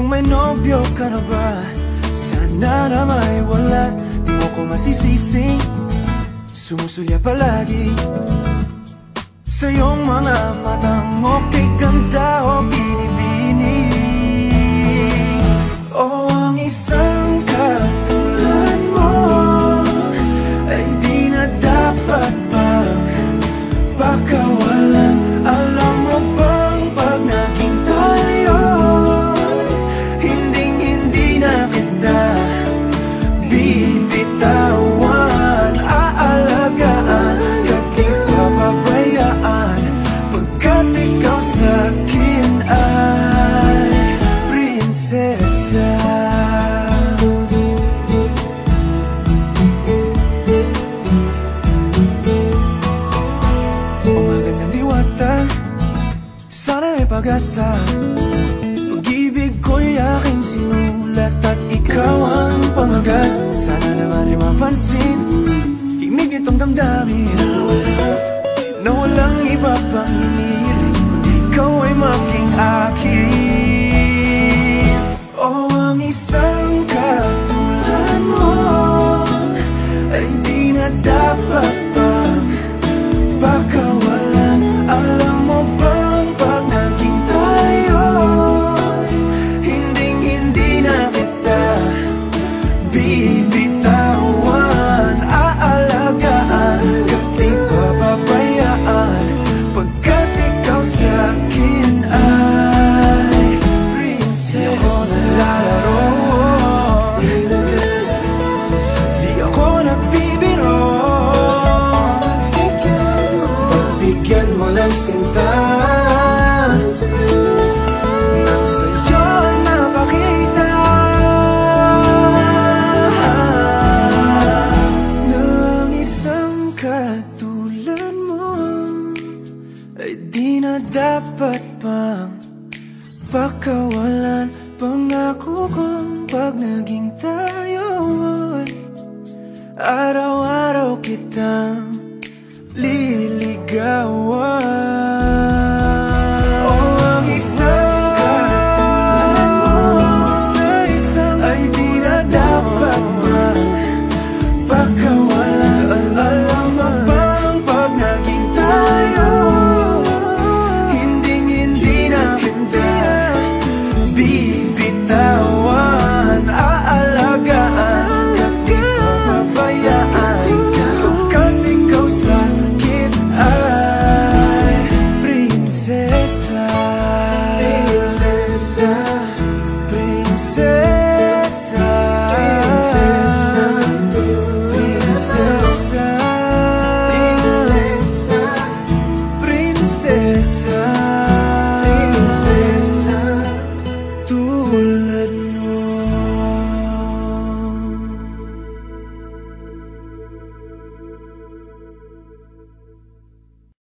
Kung may nobyo ka na ba, sana na may wala. Di mo ko masisising sumusulya palagi sa iyong mga mata mo, kay ganda o binibini. O ang isang katulad mo ay di na dapat pang pakawalan. Alam mo bang pag naging tayo, hinding-hindi na kita bibitawan. Aalagaan at di papabayaan, pagkat ikaw sa'kin ay prinsesa. Sana may pag-asa. Pag-ibig ko'y aking sinulat at ikaw ang pamagat. Sana naman ay mapansin himig nitong damdamin na walang iba pang hiniling kundi ikaw ay maging akin. O ang isang katulad mo ay di na dapat pang pakawalan. Alam mo ba bibitawan, aalagaan at di papabayaan, pagkat ikaw sa'kin ay prinsesa. Di ako naglalaro, di ako nagbibiro. Pagbigyan mo ng sinta, nang sa'yo napakita katulad mo ay di na dapat pang pakawalan. Pangako kong pag naging tayo ay araw-araw kitang liligawan.